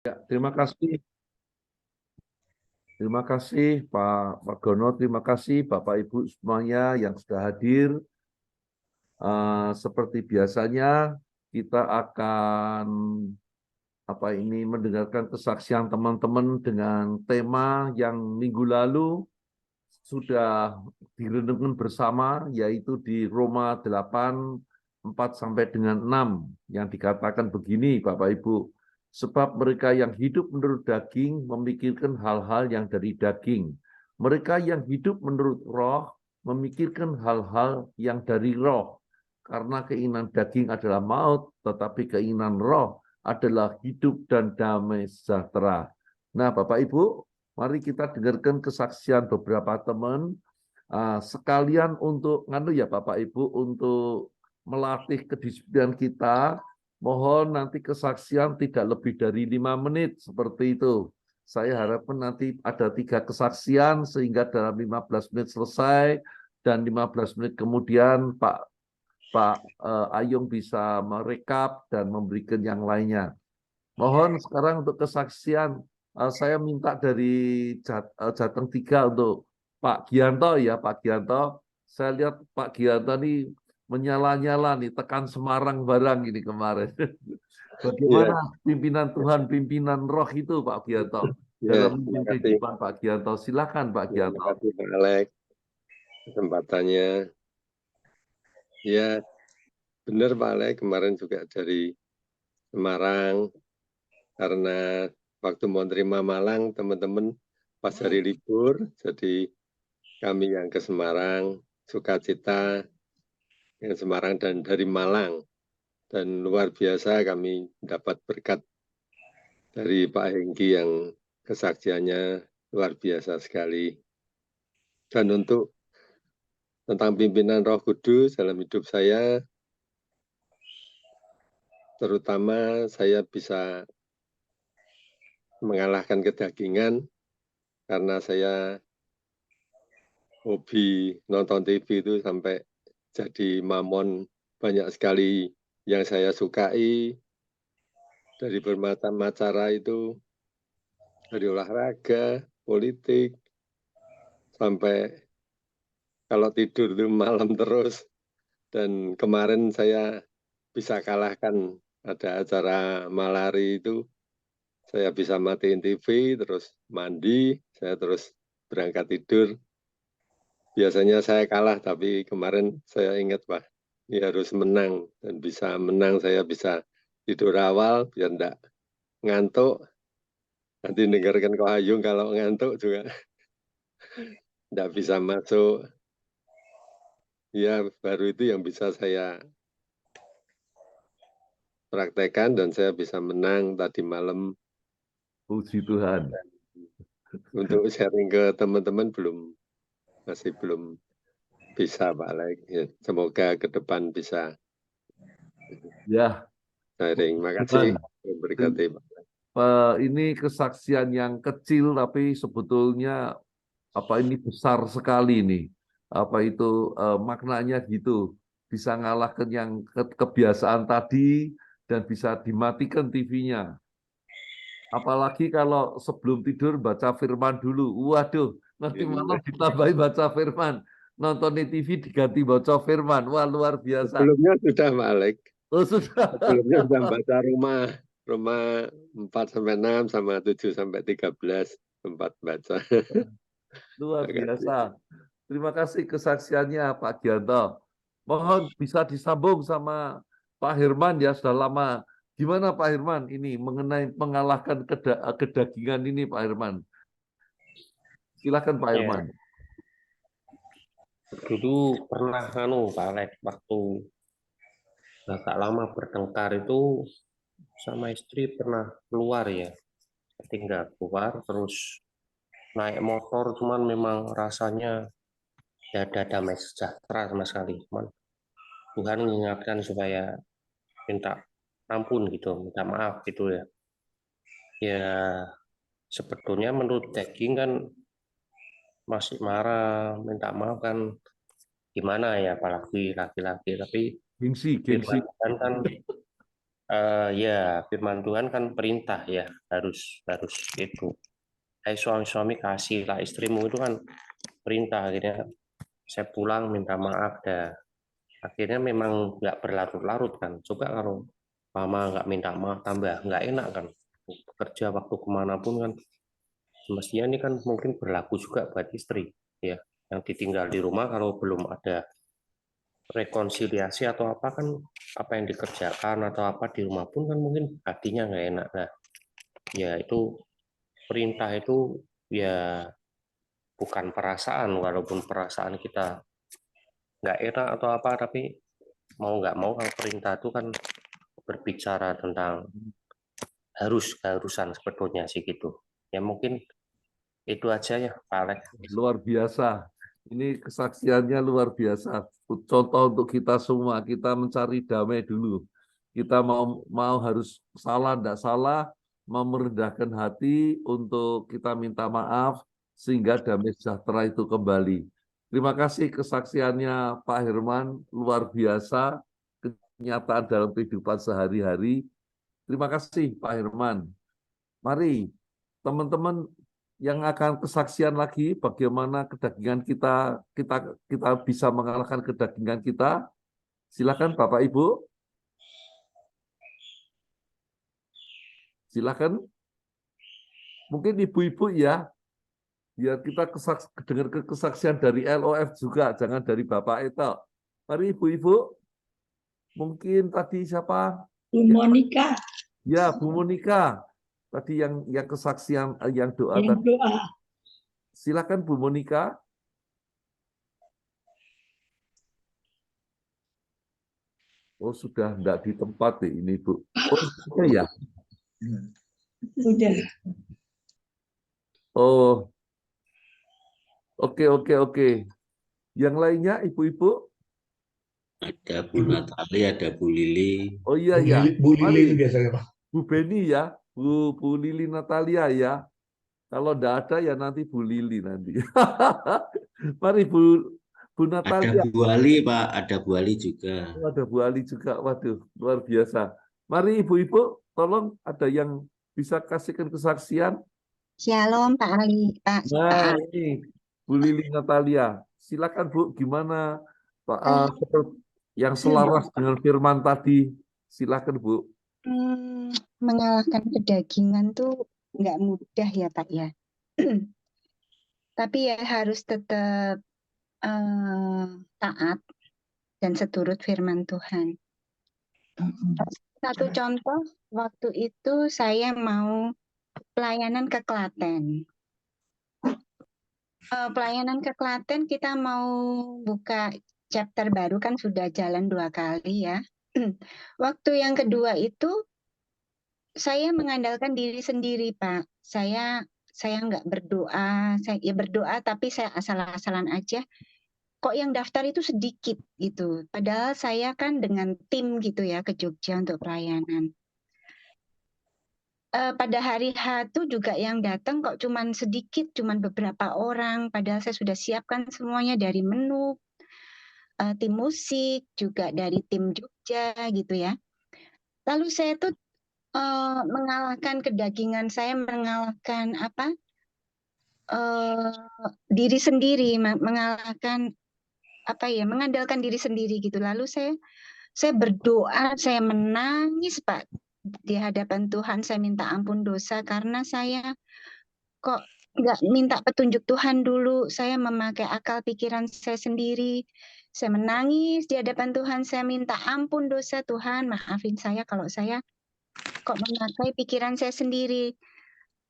Ya, terima kasih. Terima kasih Pak Gono, terima kasih Bapak Ibu semuanya yang sudah hadir. Seperti biasanya kita akan mendengarkan kesaksian teman-teman dengan tema yang minggu lalu sudah direnungkan bersama, yaitu di Roma 8, 4 sampai dengan 6 yang dikatakan begini Bapak Ibu. Sebab mereka yang hidup menurut daging memikirkan hal-hal yang dari daging. Mereka yang hidup menurut roh memikirkan hal-hal yang dari roh. Karena keinginan daging adalah maut, tetapi keinginan roh adalah hidup dan damai sejahtera. Nah, Bapak Ibu, mari kita dengarkan kesaksian beberapa teman sekalian untuk Bapak Ibu untuk melatih kedisiplinan kita. Mohon nanti kesaksian tidak lebih dari 5 menit seperti itu. Saya harapkan nanti ada 3 kesaksian sehingga dalam 15 menit selesai dan 15 menit kemudian Pak Ayung bisa merekap dan memberikan yang lainnya. Mohon sekarang untuk kesaksian, saya minta dari Jateng 3 untuk Pak Gianto ya, Pak Gianto. Saya lihat Pak Gianto ini menyala-nyala nih, tekan Semarang barang ini kemarin. Ya, Bagaimana pimpinan Tuhan, pimpinan roh itu Pak Gianto ya, dalam terima memimpin kasih. kehidupan Pak Gianto. Silakan Pak Ya, terima Gianto. kasih Pak Alex kesempatannya. Ya, benar Pak Alex, kemarin juga dari Semarang karena waktu mau terima Malang teman-teman pas hari libur, jadi kami yang ke Semarang, sukacita yang Semarang dan dari Malang. Dan luar biasa kami dapat berkat dari Pak Hengki yang kesaksiannya luar biasa sekali. Dan untuk tentang pimpinan Roh Kudus dalam hidup saya, terutama saya bisa mengalahkan kedagingan karena saya hobi nonton TV itu sampai jadi mamon, banyak sekali yang saya sukai dari bermacam acara itu, dari olahraga, politik, sampai kalau tidur itu malam terus. Dan kemarin saya bisa kalahkan, ada acara malari itu, saya bisa matiin TV, terus mandi, saya terus berangkat tidur. Biasanya saya kalah, tapi kemarin saya ingat, Pak, ini harus menang. Dan bisa menang, saya bisa tidur awal, biar enggak ngantuk. Nanti dengarkan Ko Hayung kalau ngantuk juga enggak bisa masuk. Ya, baru itu yang bisa saya praktekkan, dan saya bisa menang tadi malam. Puji Tuhan. Untuk sharing ke teman-teman masih belum bisa Pak Alex. Ya, semoga ke depan bisa Ya, sharing. puji Makasih. Tuhan. Berkati Pak. Ini kesaksian yang kecil tapi sebetulnya ini besar sekali nih. Maknanya gitu. Bisa ngalahkan yang kebiasaan tadi dan bisa dimatikan TV-nya. Apalagi kalau sebelum tidur baca firman dulu. Waduh, nanti malam ditambahi baca firman. Nonton di TV diganti baca firman. Wah, luar biasa. Sebelumnya sudah Pak Alex. Oh, sudah. Sebelumnya sudah baca Roma 4-6 sama 7-13 sempat baca. Luar Makasih. biasa. Terima kasih kesaksiannya Pak Gianto. Mohon bisa disambung sama Pak Herman ya, sudah lama. Gimana Pak Herman ini mengenai mengalahkan kedagingan ini Pak Herman? Silakan Pak Ya, Herman. dulu pernah Pak Alex, waktu agak lama bertengkar itu sama istri pernah keluar ya. Tinggal keluar terus naik motor, cuman memang rasanya tidak ada damai sejahtera sama sekali. Cuman Tuhan mengingatkan supaya minta ampun gitu, minta maaf gitu ya. Ya, sebetulnya menurut daging kan masih marah, minta maaf kan gimana ya, apalagi laki-laki. Tapi Gengsi, gengsi. Tuhan kan Ya, firman Tuhan kan perintah ya, harus itu. Suami-suami kasihlah istrimu, itu kan perintah. Akhirnya saya pulang minta maaf dah. Akhirnya memang nggak berlarut-larut kan. Coba kalau mama nggak minta maaf, tambah nggak enak kan. Bekerja waktu kemanapun kan, semestinya ini kan mungkin berlaku juga buat istri ya, yang ditinggal di rumah kalau belum ada rekonsiliasi atau apa kan, apa yang dikerjakan atau apa di rumah pun kan mungkin hatinya nggak enak. Nah, ya itu perintah itu ya bukan perasaan, walaupun perasaan kita nggak enak atau apa, tapi mau nggak mau kalau perintah itu kan berbicara tentang keharusan sebetulnya sih gitu. Ya mungkin itu aja ya Pak Alex. Luar biasa. Ini kesaksiannya luar biasa. Contoh untuk kita semua, kita mencari damai dulu. Kita mau harus salah, tidak salah, mau merendahkan hati untuk kita minta maaf, sehingga damai sejahtera itu kembali. Terima kasih kesaksiannya Pak Herman, luar biasa, kenyataan dalam kehidupan sehari-hari. Terima kasih Pak Herman. Mari teman-teman yang akan kesaksian lagi bagaimana kedagingan kita bisa mengalahkan kedagingan kita. Silakan Bapak Ibu. Silakan. Mungkin ibu-ibu ya, biar kita dengar kesaksian dari LOF juga, jangan dari Bapak itu. Mari ibu-ibu. Mungkin tadi siapa? Bu Monika Ya, Bu Monika. Tadi yang kesaksian, yang doa yang tadi. doa. Silakan Bu Monika. Oh, sudah enggak di tempat ini, Bu. Oh, sudah ya. Udah. Oh, oke. Yang lainnya, ibu-ibu? Ada Bu Natali, ada Bu Lili. Oh iya ya. Bu Lili itu Mari, biasanya, Pak. Bu Beni ya, Bu Lili Natalia ya. Kalau enggak ada ya nanti Bu Lili nanti. Mari Bu Ada Natalia. Bu Ali, Pak. Ada Bu Ali juga. Oh, ada Bu Ali juga. Waduh, luar biasa. Mari ibu-ibu, tolong ada yang bisa kasihkan kesaksian. Shalom Pak Ali, Pak. Nah, ini Bu Lili Natalia. Silakan Bu, gimana Pak yang selaras dengan firman tadi? Silakan Bu. Mengalahkan kedagingan tuh nggak mudah ya Pak ya. Tapi ya harus tetap taat dan seturut firman Tuhan. Satu contoh, waktu itu saya mau pelayanan ke Klaten. Pelayanan ke Klaten kita mau buka chapter baru kan sudah jalan 2 kali ya. Waktu yang kedua itu saya mengandalkan diri sendiri Pak. Saya nggak berdoa, saya berdoa tapi saya asal-asalan aja. Kok yang daftar itu sedikit gitu. Padahal saya kan dengan tim gitu ya ke Jogja untuk pelayanan. Pada hari H itu juga yang datang kok cuman sedikit, cuman beberapa orang. Padahal saya sudah siapkan semuanya dari menu, tim musik, juga dari tim Jogja gitu ya. Lalu saya tuh mengalahkan kedagingan saya, mengalahkan diri sendiri, mengalahkan mengandalkan diri sendiri gitu. Lalu saya berdoa, saya menangis Pak di hadapan Tuhan, saya minta ampun dosa karena saya kok nggak minta petunjuk Tuhan dulu, saya memakai akal pikiran saya sendiri. Saya menangis di hadapan Tuhan, saya minta ampun dosa Tuhan, maafin saya kalau saya kok memakai pikiran saya sendiri.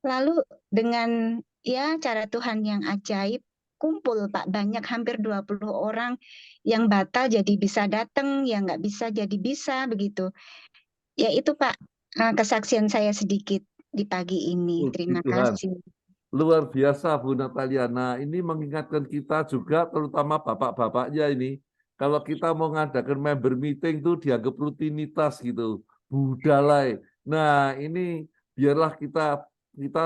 Lalu dengan ya cara Tuhan yang ajaib, kumpul Pak, banyak hampir 20 orang yang batal jadi bisa datang, yang nggak bisa jadi bisa begitu. Ya itu Pak, kesaksian saya sedikit di pagi ini. Terima kasih. Luar biasa Bu Natalia. Nah, ini mengingatkan kita juga, terutama bapak-bapaknya ini, kalau kita mau ngadakan member meeting tuh dianggap rutinitas gitu, budalai. Nah, ini biarlah kita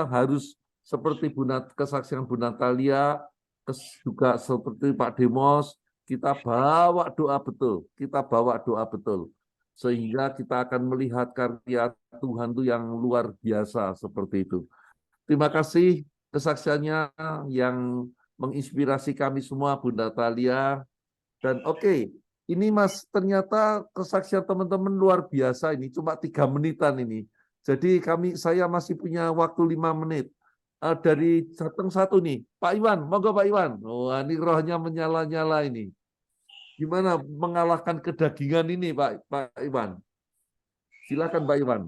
harus seperti kesaksian Bu Natalia, juga seperti Pak Demos, kita bawa doa betul. sehingga kita akan melihat karya Tuhan itu yang luar biasa seperti itu. Terima kasih kesaksiannya yang menginspirasi kami semua, Bunda Thalia. Dan oke, ini Mas, ternyata kesaksian teman-teman luar biasa ini, cuma 3 menitan ini. Jadi saya masih punya waktu 5 menit. Dari Jateng 1 nih, Pak Iwan, monggo Pak Iwan. Wah, ini rohnya menyala-nyala ini. Gimana mengalahkan kedagingan ini, Pak Iwan? Silakan Pak Iwan.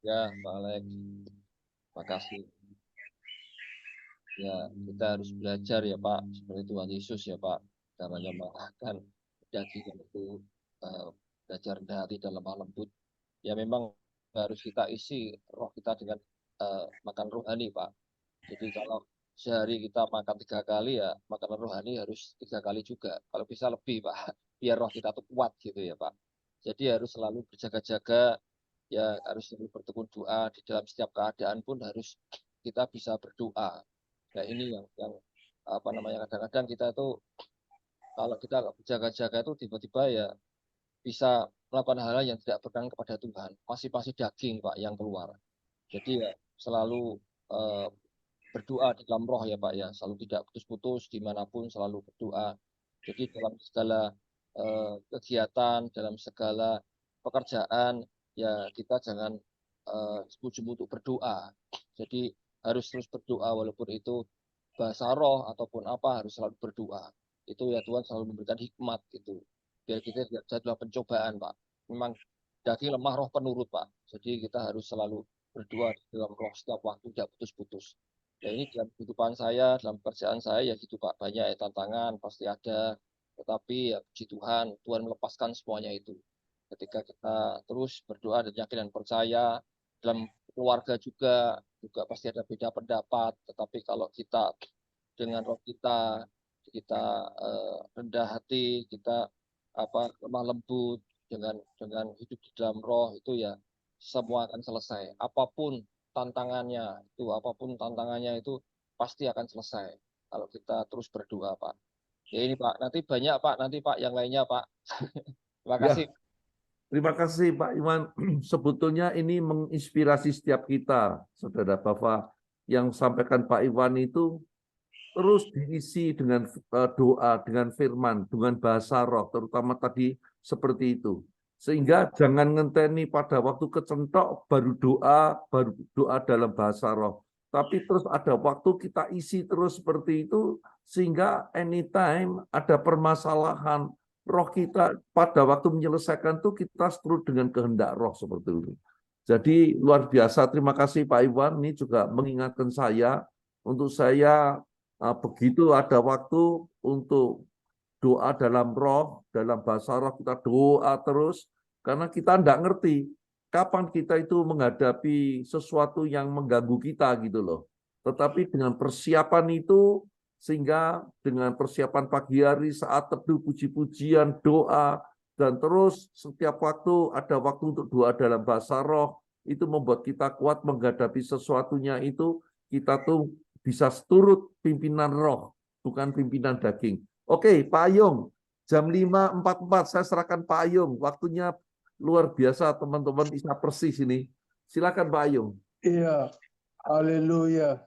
Ya, Pak Alex, makasih. Ya, kita harus belajar ya Pak, seperti Tuhan Yesus ya Pak, caranya mengalahkan kedagingan itu, belajar rendah hati dan lemah lembut. Ya memang harus kita isi roh kita dengan makan rohani Pak. Jadi kalau sehari kita makan 3 kali ya makanan rohani harus 3 kali juga. Kalau bisa lebih Pak, biar roh kita tuh kuat gitu ya Pak. Jadi harus selalu berjaga-jaga, ya harus selalu bertekun doa di dalam setiap keadaan pun harus kita bisa berdoa. Nah ini yang apa namanya, kadang-kadang kita itu kalau kita nggak berjaga-jaga itu tiba-tiba ya bisa melakukan hal-hal yang tidak berkenan kepada Tuhan. Masih daging Pak yang keluar. Jadi ya selalu berdoa di dalam roh ya Pak ya, selalu tidak putus-putus dimanapun selalu berdoa. Jadi dalam segala kegiatan, dalam segala pekerjaan ya kita jangan sembunyi untuk berdoa. Jadi harus terus berdoa walaupun itu bahasa roh ataupun apa, harus selalu berdoa. Itu ya Tuhan selalu memberikan hikmat gitu. Biar kita tidak jatuh pencobaan Pak. Memang daging lemah roh penurut Pak. Jadi kita harus selalu berdoa dalam roh setiap waktu, tidak putus-putus. Ya ini dalam kehidupan saya, dalam pekerjaan saya ya gitu Pak. Banyak ya tantangan pasti ada. Tetapi ya puji Tuhan, Tuhan melepaskan semuanya itu. Ketika kita terus berdoa dan yakin dan percaya, dalam keluarga juga pasti ada beda pendapat, tetapi kalau kita dengan roh kita rendah hati, kita lemah lembut dengan hidup di dalam roh itu ya semua akan selesai. Apapun tantangannya itu pasti akan selesai kalau kita terus berdoa Pak. Ya ini Pak, nanti banyak Pak, nanti Pak yang lainnya Pak. Terima kasih. Ya. Terima kasih Pak Iwan. Sebetulnya ini menginspirasi setiap kita, saudara Bapak, yang sampaikan Pak Iwan itu terus diisi dengan doa, dengan firman, dengan bahasa roh, terutama tadi seperti itu. Sehingga jangan ngenteni pada waktu kecentok baru doa dalam bahasa roh. Tapi terus ada waktu kita isi terus seperti itu, sehingga anytime ada permasalahan, roh kita pada waktu menyelesaikan itu kita seturut dengan kehendak roh seperti itu. Jadi luar biasa, terima kasih Pak Iwan, ini juga mengingatkan saya, untuk saya begitu ada waktu untuk doa dalam roh, dalam bahasa roh kita doa terus, karena kita tidak ngerti kapan kita itu menghadapi sesuatu yang mengganggu kita gitu loh. Tetapi dengan persiapan itu, sehingga dengan persiapan pagi hari saat teduh, puji-pujian, doa, dan terus setiap waktu ada waktu untuk doa dalam bahasa roh, itu membuat kita kuat menghadapi sesuatunya itu, kita tuh bisa seturut pimpinan roh, bukan pimpinan daging. Oke, Pak Ayung, jam 5.44 saya serahkan Pak Ayung. Waktunya luar biasa, teman-teman bisa persis ini. Silakan Pak Ayung. Iya, haleluya.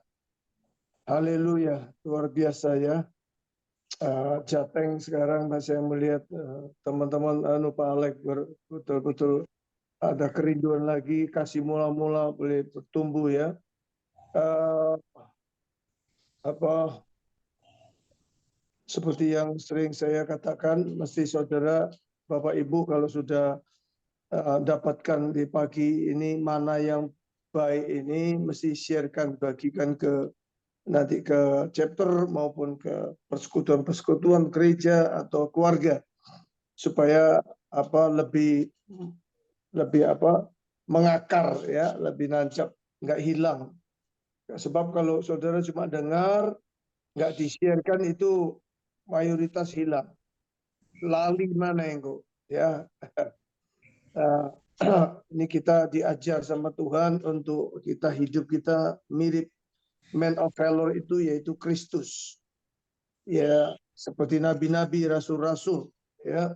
Haleluya, luar biasa ya. Jateng sekarang saya melihat teman-teman Pak Alek betul-betul ada kerinduan lagi, kasih mula-mula boleh bertumbuh ya. Seperti yang sering saya katakan, mesti saudara, Bapak Ibu kalau sudah dapatkan di pagi ini mana yang baik ini, mesti sharekan, bagikan nanti ke chapter maupun ke persekutuan-persekutuan gereja atau keluarga, supaya lebih mengakar ya, lebih nancap, nggak hilang. Sebab kalau saudara cuma dengar, nggak di-sharekan, itu mayoritas hilang. Lali mana yang ya. Ini kita diajar sama Tuhan untuk kita hidup kita mirip man of valor itu, yaitu Kristus. Ya, seperti nabi-nabi, rasul-rasul ya.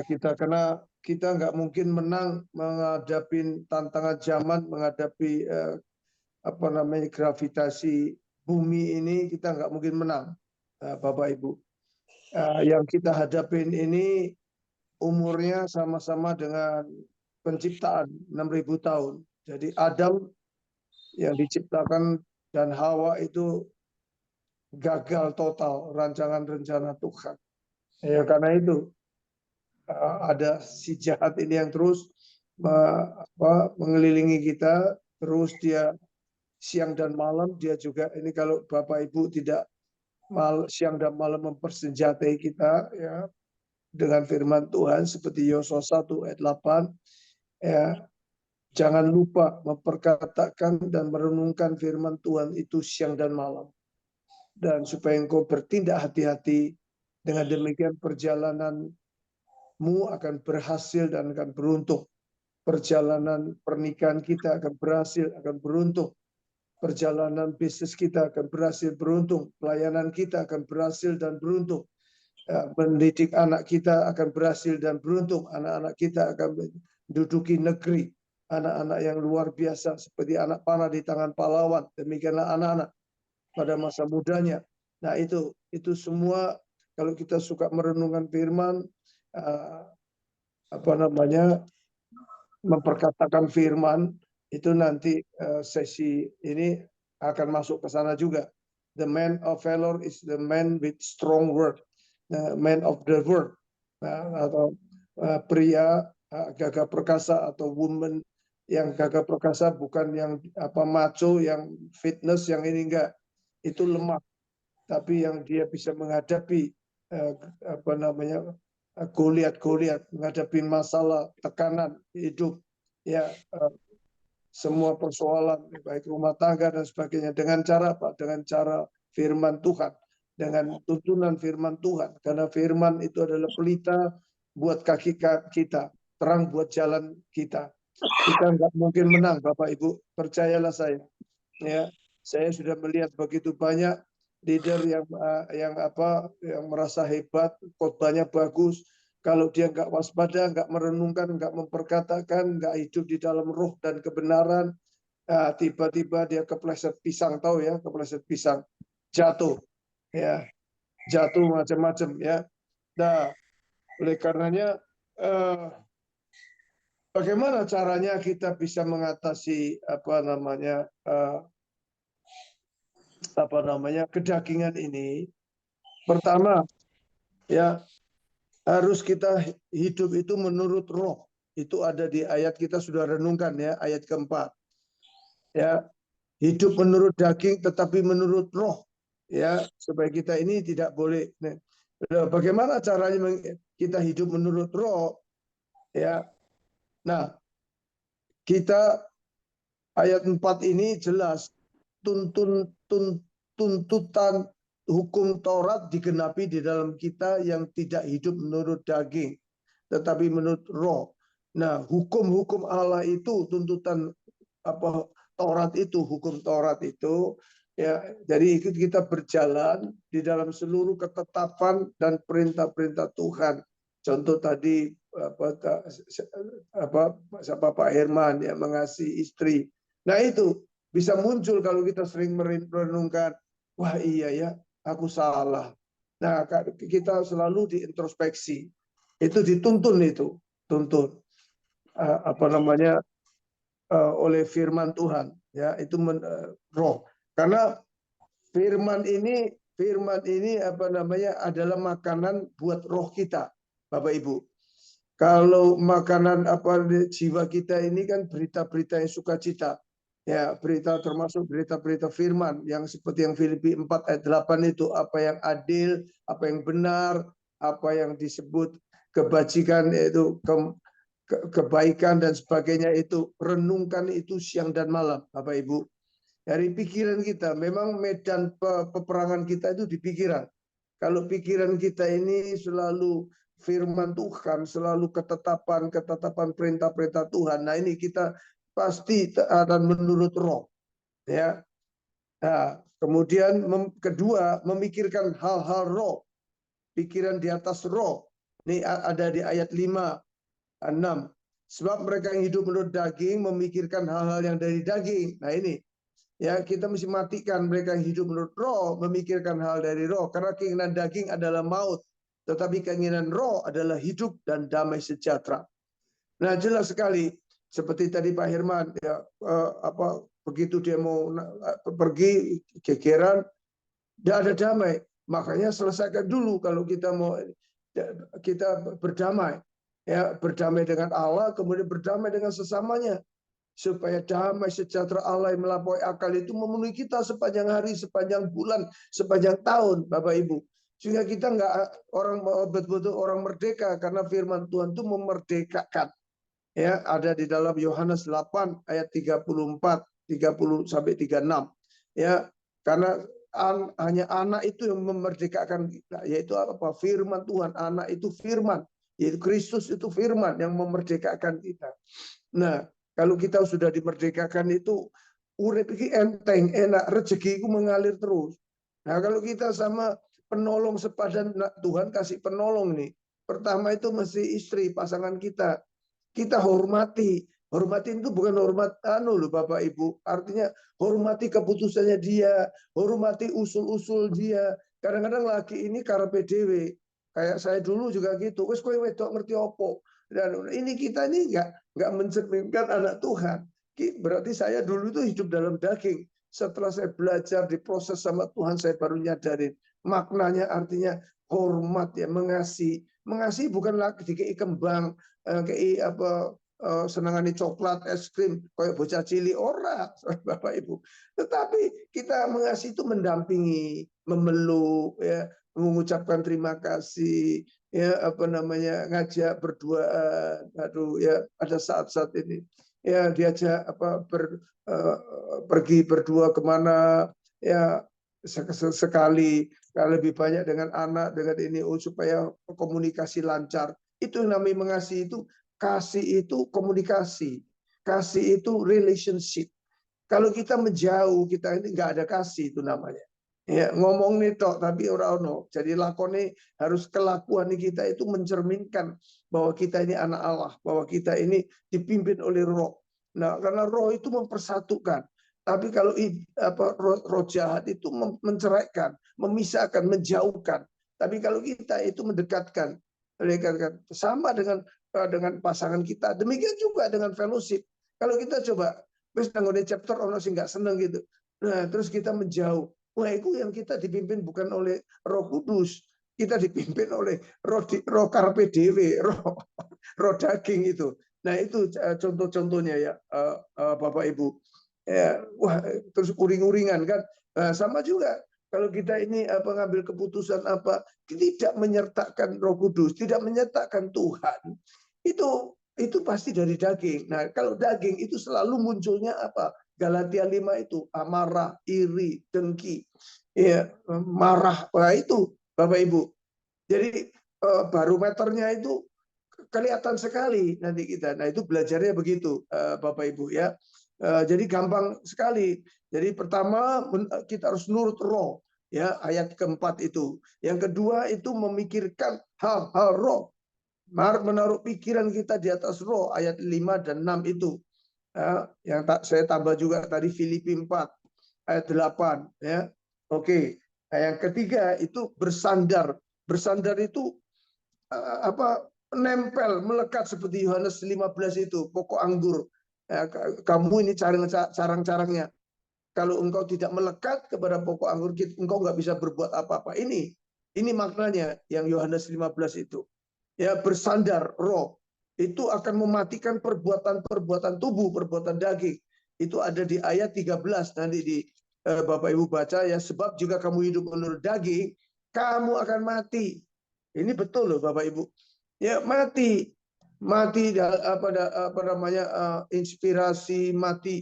Kita karena kita nggak mungkin menang menghadapi tantangan zaman, menghadapi gravitasi bumi ini, kita nggak mungkin menang, Bapak Ibu. Yang kita hadapin ini umurnya sama-sama dengan penciptaan 6.000 tahun. Jadi Adam yang diciptakan dan Hawa itu gagal total rancangan rencana Tuhan. Ya, karena itu ada si jahat ini yang terus mengelilingi kita, terus dia siang dan malam, dia juga ini kalau Bapak Ibu tidak siang dan malam mempersenjatai kita ya dengan firman Tuhan seperti Yosua 1 ayat 8 ya, jangan lupa memperkatakan dan merenungkan firman Tuhan itu siang dan malam, dan supaya engkau bertindak hati-hati, dengan demikian perjalananmu akan berhasil dan akan beruntung. Perjalanan pernikahan kita akan berhasil, akan beruntung. Perjalanan bisnis kita akan berhasil, beruntung. Pelayanan kita akan berhasil dan beruntung. Mendidik anak kita akan berhasil dan beruntung. Anak-anak kita akan menduduki negeri. Anak-anak yang luar biasa seperti anak panah di tangan pahlawan. Demikianlah anak-anak pada masa mudanya. Nah itu semua kalau kita suka merenungkan firman, memperkatakan firman, itu nanti sesi ini akan masuk ke sana juga. The man of valor is the man with strong word, the man of the word, atau pria gagah perkasa atau woman yang gagah perkasa, bukan yang macho, yang fitness, yang ini enggak, itu lemah, tapi yang dia bisa menghadapi Goliat, menghadapi masalah, tekanan hidup, ya semua persoalan baik rumah tangga dan sebagainya dengan cara apa? Dengan cara firman Tuhan, dengan tuntunan firman Tuhan. Karena firman itu adalah pelita buat kaki kita, terang buat jalan kita. Kita nggak mungkin menang, Bapak Ibu, percayalah saya. Ya, saya sudah melihat begitu banyak leader yang merasa hebat, khotbahnya bagus. Kalau dia nggak waspada, nggak merenungkan, nggak memperkatakan, nggak hidup di dalam roh dan kebenaran, tiba-tiba dia kepleset pisang, tahu ya, kepleset pisang, jatuh, ya, jatuh macam-macam, ya. Nah, oleh karenanya, bagaimana caranya kita bisa mengatasi kedagingan ini? Pertama, ya, harus kita hidup itu menurut roh. Itu ada di ayat kita sudah renungkan ya, ayat keempat. Ya, hidup menurut daging tetapi menurut roh. Ya, supaya kita ini tidak boleh. Bagaimana caranya kita hidup menurut roh? Ya. Nah, kita ayat 4 ini jelas tuntutan hukum Taurat digenapi di dalam kita yang tidak hidup menurut daging, tetapi menurut roh. Nah, hukum-hukum Allah itu, tuntutan Taurat itu, hukum Taurat itu, ya. Jadi kita berjalan di dalam seluruh ketetapan dan perintah-perintah Tuhan. Contoh tadi Pak Herman yang mengasihi istri. Nah itu bisa muncul kalau kita sering merenungkan, wah iya ya, aku salah. Nah, kita selalu diintrospeksi. Itu dituntun oleh firman Tuhan, ya, itu roh. Karena firman ini adalah makanan buat roh kita, Bapak Ibu. Kalau makanan jiwa kita ini kan berita-berita yang sukacita. Ya, berita termasuk berita-berita firman yang seperti yang Filipi 4 ayat 8 itu, apa yang adil, apa yang benar, apa yang disebut kebajikan, itu kebaikan dan sebagainya, itu renungkan itu siang dan malam, Bapak Ibu. Dari pikiran kita, memang medan peperangan kita itu di pikiran. Kalau pikiran kita ini selalu firman Tuhan, selalu ketetapan perintah-perintah Tuhan, nah ini kita pasti akan menurut roh, ya. Nah, kemudian kedua, memikirkan hal-hal roh, pikiran di atas roh. Ini ada di ayat 5. 6. Sebab mereka yang hidup menurut daging memikirkan hal-hal yang dari daging. Nah ini, ya kita mesti matikan mereka yang hidup menurut roh, memikirkan hal dari roh. Karena keinginan daging adalah maut, tetapi keinginan roh adalah hidup dan damai sejahtera. Nah jelas sekali, seperti tadi Pak Herman, ya begitu dia mau pergi gegeran, tidak ada damai. Makanya selesaikan dulu kalau kita mau kita berdamai, ya berdamai dengan Allah, kemudian berdamai dengan sesamanya, supaya damai sejahtera Allah yang melampaui akal itu memenuhi kita sepanjang hari, sepanjang bulan, sepanjang tahun, Bapak Ibu. Sehingga kita nggak orang betul-betul orang merdeka, karena firman Tuhan itu memerdekakan. Ya, ada di dalam Yohanes 8 ayat 34, 30 sampai 36. Ya, karena hanya anak itu yang memerdekakan kita, yaitu apa? Firman Tuhan. Anak itu firman, yaitu Kristus itu firman yang memerdekakan kita. Nah, kalau kita sudah dimerdekakan itu urip iki enteng, enak, rezekiku mengalir terus. Nah, kalau kita sama penolong sepadan, Tuhan kasih penolong nih. Pertama itu mesti istri, pasangan kita. Kita hormati. Hormati itu bukan hormat loh Bapak Ibu. Artinya hormati keputusannya dia, hormati usul-usul dia. Kadang-kadang laki ini karepe dhewe. Kayak saya dulu juga gitu. Wes kowe wedok ngerti opo. Dan ini kita ini nggak mencerminkan anak Tuhan. Berarti saya dulu itu hidup dalam daging. Setelah saya belajar diproses sama Tuhan, saya baru nyadarin maknanya, artinya hormat, ya, mengasihi. Mengasihi bukan lagi dikei kembang, kei apa senangane coklat, es krim, kayak bocah cilik, ora, Bapak Ibu. Tetapi kita mengasihi itu mendampingi, memeluk, ya, mengucapkan terima kasih, ya, apa namanya, ngajak berduaan. Aduh, ya, ada saat-saat ini, ya, diajak apa pergi berdua kemana, ya, sekali, lebih banyak dengan anak, dengan ini, supaya komunikasi lancar. Itu yang namanya mengasihi. Itu kasih, itu komunikasi, kasih itu relationship. Kalau kita menjauh, kita ini nggak ada kasih, itu namanya. Ya, ngomong nih tok tapi ora ono. Jadi lakone harus kelakuan kita itu mencerminkan bahwa kita ini anak Allah, bahwa kita ini dipimpin oleh roh. Nah, karena roh itu mempersatukan. Tapi kalau roh jahat itu menceraikan, memisahkan, menjauhkan. Tapi kalau kita itu mendekatkan, sama dengan pasangan kita. Demikian juga dengan fellowship. Kalau kita coba, wis nanggone chapter ono sing nggak seneng gitu. Nah, terus kita menjauh. Wah, itu yang kita dipimpin bukan oleh Roh Kudus. Kita dipimpin oleh roh karpe dhewe, roh daging itu. Nah, itu contoh-contohnya ya, Bapak Ibu. Ya, wah, terus uring-uringan kan. Nah, sama juga kalau kita ini ngambil keputusan tidak menyertakan Roh Kudus, tidak menyertakan Tuhan, itu pasti dari daging. Nah, kalau daging itu selalu munculnya apa? Galatia 5 itu amarah, iri, dengki, ya, marah. Wah, itu Bapak Ibu. Jadi barometernya itu kelihatan sekali nanti kita. Nah, itu belajarnya begitu, Bapak Ibu, ya. Jadi gampang sekali. Jadi pertama kita harus nurut roh, ya, ayat keempat itu. Yang kedua itu memikirkan hal-hal roh. Menaruh pikiran kita di atas roh, ayat 5 dan 6 itu. Yang saya tambah juga tadi Filipi 4 ayat 8, ya. Oke. Nah, yang ketiga itu bersandar. Bersandar itu nempel, melekat seperti Yohanes 15 itu, pokok anggur. Ya, kamu ini carang-carangnya. Kalau engkau tidak melekat kepada pokok anggur, engkau nggak bisa berbuat apa-apa. Ini maknanya yang Yohanes 15 itu. Ya, bersandar roh. Itu akan mematikan perbuatan tubuh, perbuatan daging. Itu ada di ayat 13 nanti di Bapak Ibu baca, ya, sebab jika kamu hidup menurut daging, kamu akan mati. Ini betul loh Bapak Ibu. Ya, mati inspirasi, mati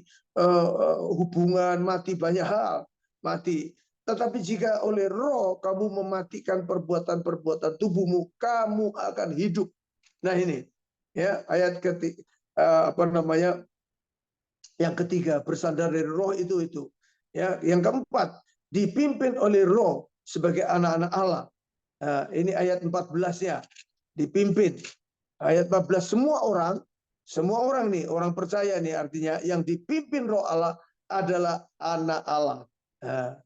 hubungan, mati banyak hal, mati. Tetapi jika oleh roh kamu mematikan perbuatan-perbuatan tubuhmu, kamu akan hidup. Nah ini, ya, ayat yang ketiga, bersandar dari roh itu. Ya, yang keempat, dipimpin oleh roh sebagai anak-anak Allah. Ini ayat 14 ya, dipimpin. Ayat 14, semua orang nih, orang percaya nih, artinya yang dipimpin Roh Allah adalah anak Allah. Nah,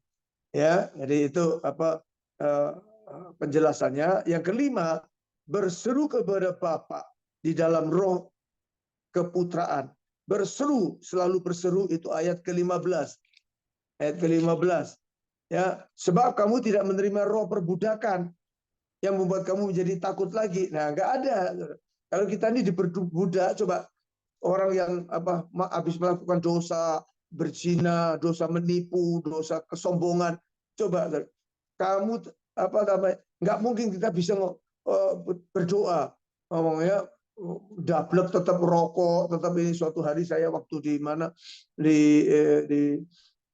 ya, jadi itu penjelasannya. Yang kelima, berseru kepada Bapa di dalam roh keputraan. Berseru, selalu berseru, itu ayat ke-15. Ayat ke-15. Ya, sebab kamu tidak menerima roh perbudakan yang membuat kamu menjadi takut lagi. Nah, nggak ada. Kalau kita ini diperbudak, coba orang yang habis melakukan dosa, berzina, dosa menipu, dosa kesombongan, coba kamu nggak mungkin kita bisa berdoa ngomongnya dablek, tetap rokok, tetap ini. Suatu hari saya waktu di mana di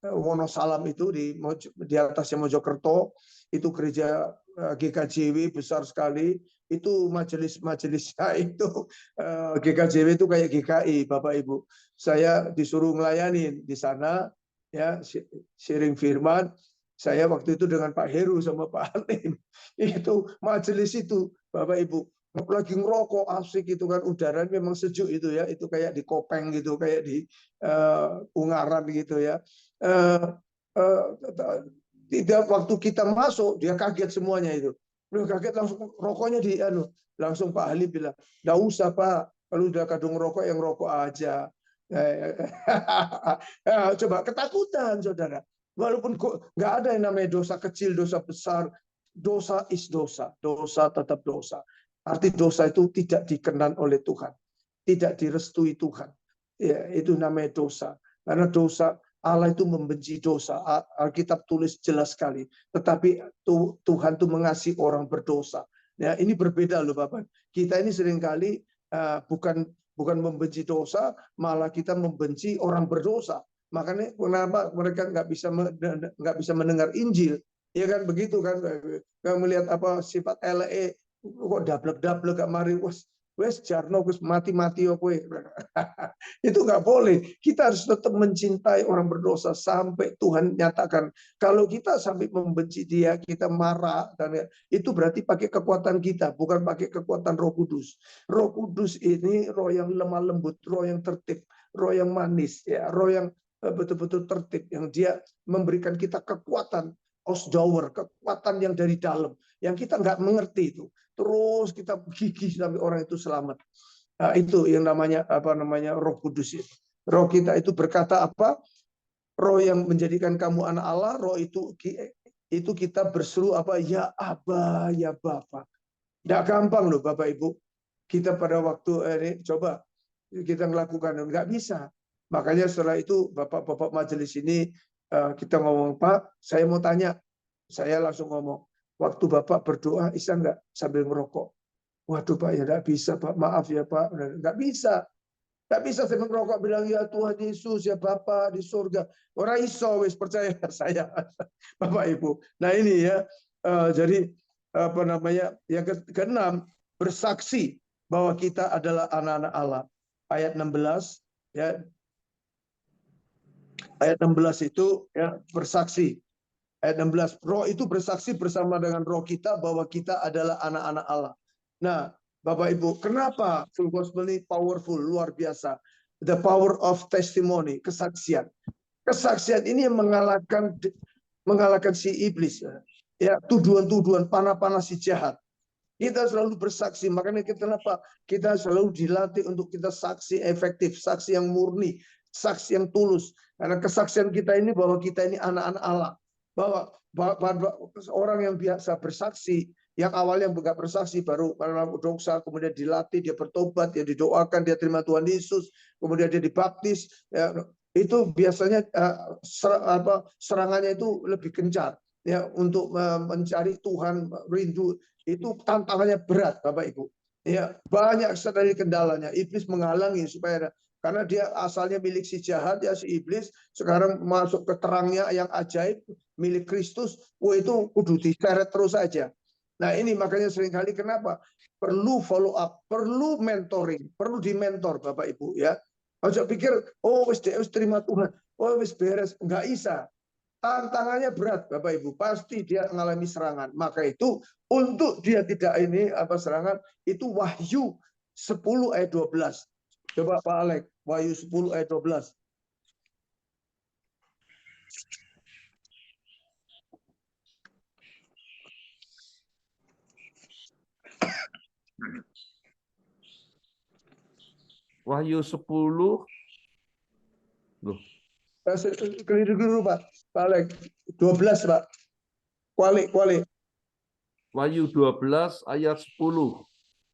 Wonosalam itu di atasnya Mojokerto, itu gereja GKJW besar sekali. Itu majelisnya itu GKJW itu kayak GKI, Bapak Ibu. Saya disuruh melayani di sana, ya, sharing firman. Saya waktu itu dengan Pak Heru sama Pak Halim. Itu majelis itu, Bapak Ibu, lagi ngerokok asik itu kan, udara memang sejuk itu ya, itu kayak di Kopeng gitu, kayak di Ungaran gitu ya. Tidak, waktu kita masuk dia kaget semuanya itu. Udah kaget langsung rokoknya langsung Pak Halim bilang, "Nggak usah Pak, kalau udah kadung rokok yang rokok aja." Coba ketakutan saudara. Walaupun nggak ada yang namanya dosa kecil, dosa besar, dosa is dosa, dosa tetap dosa. Arti dosa itu tidak dikenan oleh Tuhan, tidak direstui Tuhan. Ya, itu namanya dosa. Karena dosa, Allah itu membenci dosa. Alkitab tulis jelas sekali. Tetapi Tuhan itu mengasihi orang berdosa. Ya, ini berbeda loh Bapak. Kita ini seringkali bukan membenci dosa, malah kita membenci orang berdosa. Makanya kenapa mereka nggak bisa mendengar Injil? Ya kan begitu kan? Melihat sifat LE, kok dablek gak mari, wes jarno wes mati kowe. Itu nggak boleh. Kita harus tetap mencintai orang berdosa sampai Tuhan nyatakan. Kalau kita sampai membenci dia, kita marah, dan itu berarti pakai kekuatan kita, bukan pakai kekuatan Roh Kudus. Roh Kudus ini roh yang lemah lembut, roh yang tertib, roh yang manis, ya, roh yang betul-betul tertib, yang dia memberikan kita kekuatan Ausdauer, kekuatan yang dari dalam, yang kita nggak mengerti itu. Terus kita gigih sampai orang itu selamat. Nah, itu yang namanya Roh Kudus itu. Roh kita itu berkata apa? Roh yang menjadikan kamu anak Allah, roh itu kita berseru apa? Ya Aba, ya Bapa. Nggak gampang loh Bapak Ibu. Kita pada waktu ini coba kita melakukan, nggak bisa. Makanya setelah itu Bapak-bapak majelis ini kita ngomong, Pak, saya mau tanya. Saya langsung ngomong, waktu Bapak berdoa, bisa nggak sambil merokok? Waduh Pak, ya nggak bisa Pak, maaf ya Pak, nggak bisa. Nggak bisa saya merokok bilang, ya Tuhan Yesus, ya Bapak di surga. Orang iso, wis percaya saya, Bapak Ibu. Nah ini ya, jadi yang keenam, bersaksi bahwa kita adalah anak-anak Allah. Ayat 16, ya. Ayat 16 itu ya, bersaksi. Ayat 16, roh itu bersaksi bersama dengan roh kita bahwa kita adalah anak-anak Allah. Nah, Bapak Ibu, kenapa full gospel ini powerful, luar biasa? The power of testimony, kesaksian. Kesaksian ini yang mengalahkan si iblis. Ya, tuduhan-tuduhan, panah-panah si jahat. Kita selalu bersaksi, makanya kenapa kita selalu dilatih untuk kita saksi efektif, saksi yang murni, saksi yang tulus. Karena kesaksian kita ini bahwa kita ini anak-anak Allah. Bahwa orang yang biasa bersaksi, yang awalnya enggak bersaksi, baru dosa, kemudian dilatih, dia bertobat, dia didoakan, dia terima Tuhan Yesus, kemudian dia dibaptis, ya, itu biasanya serangannya itu lebih gencar, ya, untuk mencari Tuhan, rindu. Itu tantangannya berat, Bapak Ibu. Ya, banyak sekali kendalanya. Iblis menghalangi supaya, karena dia asalnya milik si jahat, ya, si iblis, sekarang masuk ke terangnya yang ajaib, milik Kristus, itu kudu diseret terus saja. Nah ini makanya seringkali kenapa perlu follow up, perlu mentoring, perlu dimentor Bapak Ibu, ya. Ojo pikir, oh wis terima Tuhan, oh wis beres, nggak bisa. Tantangannya berat Bapak Ibu, pasti dia mengalami serangan. Maka itu untuk dia tidak serangan, itu wahyu 10 ayat 12. Coba Pak Alek, Wahyu 10 ayat 12. Wahyu 10. Loh, Keliru Pak. Pak Alek, 12 Pak. Kualik. Wahyu 12 ayat 10.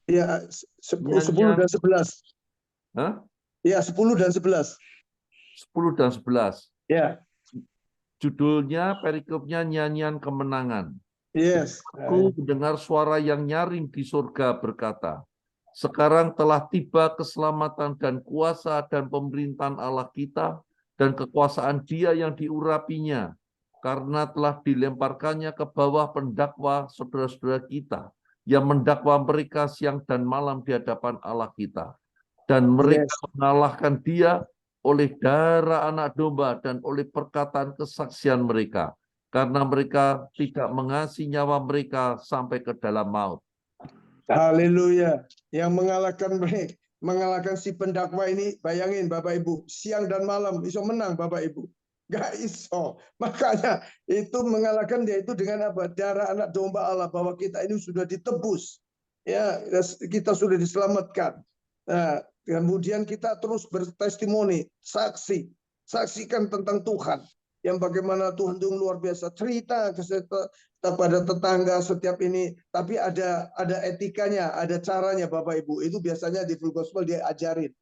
Ya, 10 Nyanyian. dan 11. Hah? Ya, 10 dan 11. 10 dan 11. Ya. Judulnya, perikopnya nyanyian kemenangan. Yes. Aku mendengar suara yang nyaring di surga berkata, sekarang telah tiba keselamatan dan kuasa dan pemerintahan Allah kita dan kekuasaan Dia yang diurapinya, karena telah dilemparkannya ke bawah pendakwa saudara-saudara kita yang mendakwa mereka siang dan malam di hadapan Allah kita. Dan mereka mengalahkan Dia oleh darah anak domba dan oleh perkataan kesaksian mereka, karena mereka tidak mengasihi nyawa mereka sampai ke dalam maut. Haleluya. Yang mengalahkan si pendakwa ini, bayangin Bapak Ibu, siang dan malam iso menang Bapak Ibu. Gak iso. Makanya itu mengalahkan dia itu dengan apa? Darah anak domba Allah, bahwa kita ini sudah ditebus. Ya, kita sudah diselamatkan. Nah, kemudian kita terus bertestimoni, saksikan tentang Tuhan. Yang bagaimana Tuhan itu luar biasa, cerita kepada tetangga setiap ini, tapi ada etikanya, ada caranya Bapak Ibu. Itu biasanya di full gospel dia ajarin,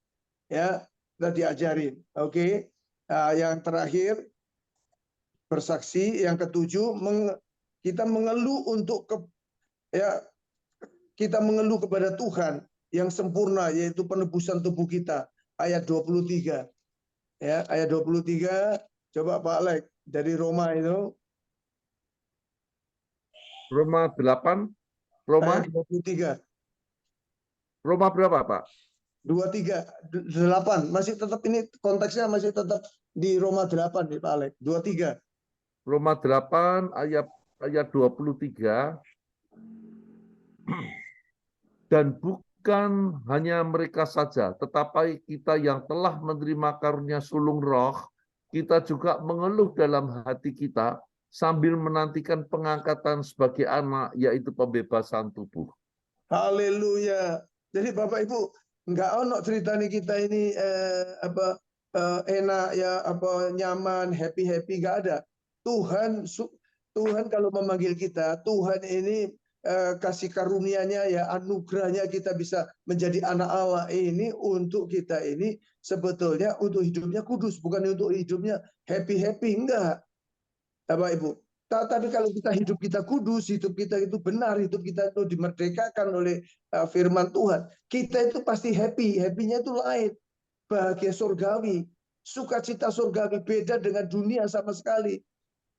ya, sudah diajarin. Oke. Nah, yang terakhir bersaksi, yang ketujuh kita mengeluh kita mengeluh kepada Tuhan yang sempurna, yaitu penebusan tubuh kita, ayat 23. Ya, ayat 23. Coba Pak Alek dari Roma itu. Roma 8. Roma Ayat 23. Roma berapa, Pak? 23, 8. Masih tetap ini konteksnya masih tetap di Roma 8 nih Pak Alek. 23. Roma 8 ayat 23. Dan bukan hanya mereka saja, tetapi kita yang telah menerima karunia sulung roh, kita juga mengeluh dalam hati kita sambil menantikan pengangkatan sebagai anak, yaitu pembebasan tubuh. Haleluya. Jadi Bapak Ibu, nggak ono cerita nih kita ini enak ya, nyaman, happy nggak ada. Tuhan kalau memanggil kita, Tuhan ini kasih karunia-Nya, ya, anugerahnya kita bisa menjadi anak Allah ini untuk kita ini sebetulnya untuk hidupnya kudus, bukan untuk hidupnya happy enggak. Bapak Ibu. Tapi kalau hidup kita kudus, hidup kita itu benar, hidup kita itu dimerdekakan oleh firman Tuhan, kita itu pasti happy. Happy-nya itu lain, bahagia surgawi, sukacita surgawi, beda dengan dunia sama sekali.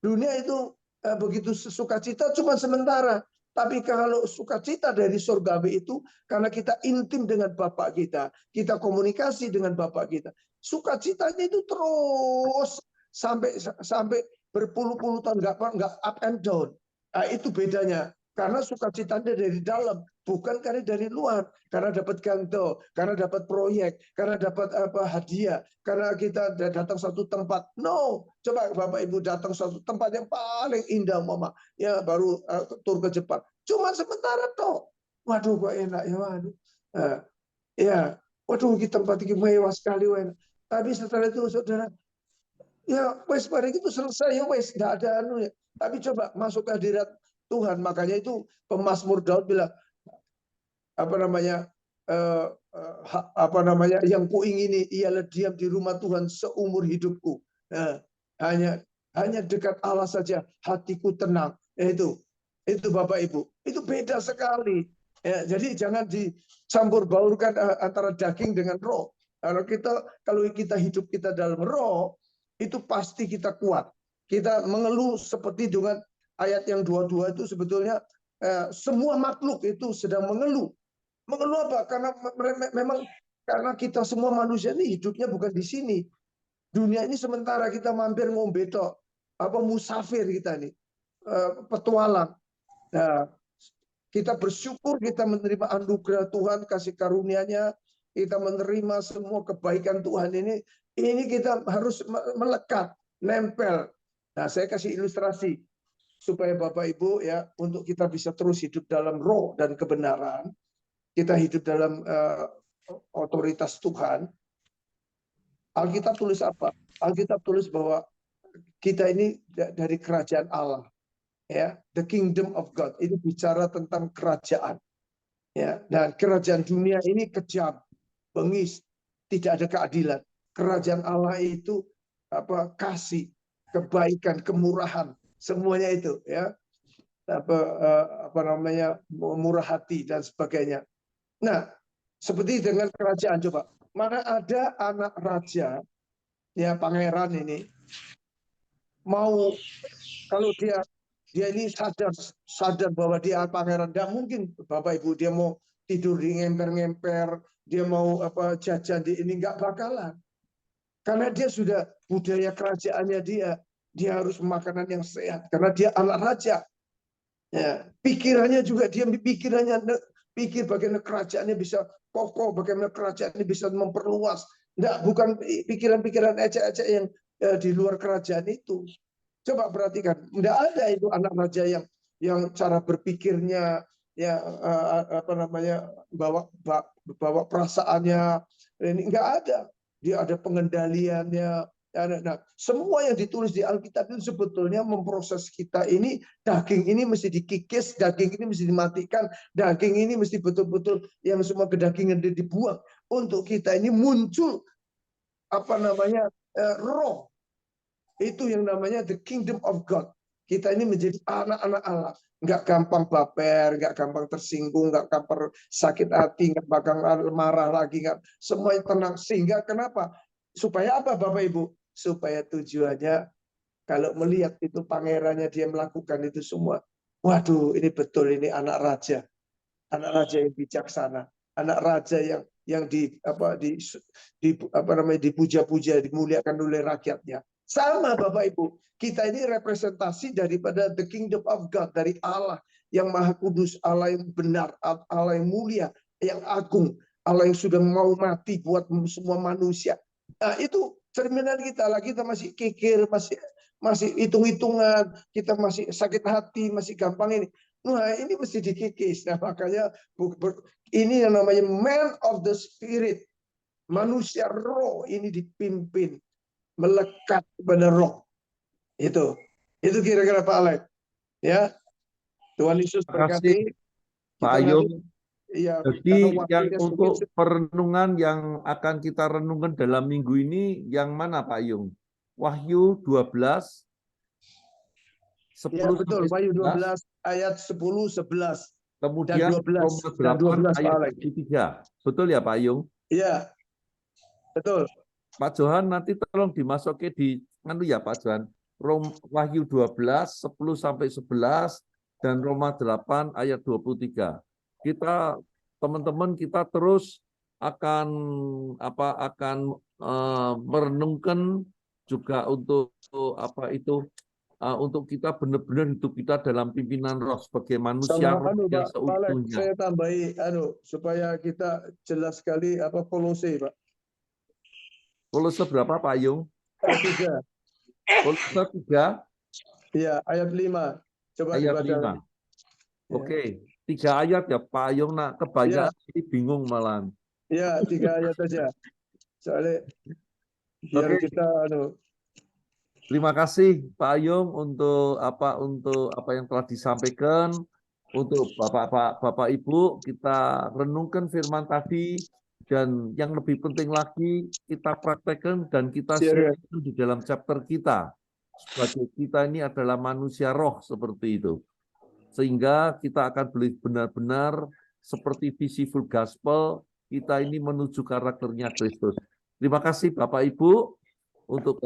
Dunia itu begitu sukacita cuma sementara. Tapi kalau sukacita dari surgawi itu karena kita intim dengan Bapak kita komunikasi dengan Bapak kita. Sukacitanya itu terus sampai berpuluh-puluh tahun, nggak up and down. Nah, itu bedanya. Karena sukacitanya dari dalam, bukan karena dari luar. Karena dapat ganto, karena dapat proyek, karena dapat hadiah, karena kita datang satu tempat. No, coba Bapak Ibu datang satu tempat yang paling indah, Mama, ya baru tur ke Jepang. Cuma sementara toh. Waduh, kok enak ya, waduh. Ya, waduh, kita tempat ini mewah sekali, enak. Tapi setelah itu, saudara, ya wes pada itu selesai, ya wes nggak ada anu ya. Tapi coba masuk ke hadirat Tuhan. Makanya itu pemazmur Daud bilang yang kuingini ialah diam di rumah Tuhan seumur hidupku. Nah, hanya dekat Allah saja hatiku tenang. Itu Bapak Ibu, itu beda sekali. Ya, jadi jangan dicampur baurkan antara daging dengan roh. Kalau kita hidup kita dalam roh, itu pasti kita kuat. Kita mengeluh seperti dengan ayat yang 22 itu sebetulnya semua makhluk itu sedang mengeluh. Mengeluh apa? Karena memang karena kita semua manusia ini hidupnya bukan di sini. Dunia ini sementara, kita mampir ngombe tok, musafir kita nih, petualang. Nah, Kita bersyukur kita menerima anugerah Tuhan, kasih karunia-Nya, kita menerima semua kebaikan Tuhan ini kita harus melekat, nempel. Nah, saya kasih ilustrasi supaya Bapak Ibu ya, untuk kita bisa terus hidup dalam roh dan kebenaran, kita hidup dalam otoritas Tuhan. Alkitab tulis apa? Alkitab tulis bahwa kita ini dari kerajaan Allah. Ya, the kingdom of God. Ini bicara tentang kerajaan. Ya, dan kerajaan dunia ini kejam, bengis, tidak ada keadilan. Kerajaan Allah itu kasih, kebaikan, kemurahan, semuanya itu ya. Murah hati dan sebagainya. Nah, seperti dengan kerajaan, coba. Mana ada anak raja, ya pangeran ini, mau kalau dia ini sadar bahwa dia pangeran, tidak mungkin Bapak Ibu dia mau tidur di ngemper-ngemper, dia mau jajan di ini, nggak bakalan. Karena dia sudah budaya kerajaannya dia harus makanan yang sehat karena dia anak raja. Ya, pikirannya juga dia pikir bagaimana kerajaannya bisa kokoh, bagaimana kerajaannya bisa memperluas. Nggak, bukan pikiran-pikiran ecek-ecek yang di luar kerajaan itu. Coba perhatikan, tidak ada itu anak raja yang cara berpikirnya ya bawa perasaannya ini nggak ada. Dia ada pengendaliannya. Nah, semua yang ditulis di Alkitab itu sebetulnya memproses kita ini, daging ini mesti dikikis, daging ini mesti dimatikan, daging ini mesti betul-betul yang semua kedagingan dibuang untuk kita ini muncul roh. Itu yang namanya the kingdom of God. Kita ini menjadi anak-anak Allah. Nggak gampang baper, nggak gampang tersinggung, nggak gampang sakit hati, nggak bakal marah lagi. Semuanya tenang. Sehingga kenapa? Supaya apa Bapak Ibu? Supaya tujuannya kalau melihat itu pangerannya dia melakukan itu semua. Waduh, ini betul, ini anak raja. Anak raja yang bijaksana. Anak raja yang dipuja-puja, dimuliakan oleh rakyatnya. Sama Bapak Ibu, kita ini representasi daripada the kingdom of God, dari Allah yang maha kudus, Allah yang benar, Allah yang mulia, yang agung, Allah yang sudah mau mati buat semua manusia. Nah, itu cerminan kita lah, kita masih kikir, masih hitung-hitungan, kita masih sakit hati, masih gampang ini. Nah, ini mesti dikikis. Nah, makanya ini yang namanya man of the spirit. Manusia roh ini dipimpin melekat pada roh. Itu kira-kira Pak Alex. Ya. Tuhan Yesus berkati. Pak Ayung. Ya, jadi yang untuk perenungan yang akan kita renungkan dalam minggu ini yang mana Pak Ayung? Wahyu 12 10 ya, betul, Wahyu 12 ayat 10, 11. Kemudian Roma 8 ayat 3. Betul ya Pak Ayung? Iya. Betul. Pak Johan nanti tolong dimasuki di ya Pak Johan. Wahyu 12 10 sampai 11 dan Roma 8 ayat 23. Kita teman-teman kita terus akan merenungkan juga untuk untuk kita benar-benar hidup kita dalam pimpinan roh sebagai manusia yang seutuhnya. Saya tambahi supaya kita jelas sekali Kolose, Pak. Kolose berapa Pak Yung? Ayat 3. Kolose 3. Iya, ayat 5. Coba ayat dibaca. 5. Oke, 3 ayat ya Pak Yung, nak kebanyakan ya. Bingung malah. Iya, 3 ayat aja. Soalnya biar kita Terima kasih Pak Ayung untuk apa yang telah disampaikan. Untuk Bapak Ibu, kita renungkan firman tadi dan yang lebih penting lagi kita praktekkan dan kita share di dalam chapter kita. Sebagai kita ini adalah manusia roh seperti itu. Sehingga kita akan benar-benar seperti visi full gospel, kita ini menuju karakternya Kristus. Terima kasih Bapak Ibu untuk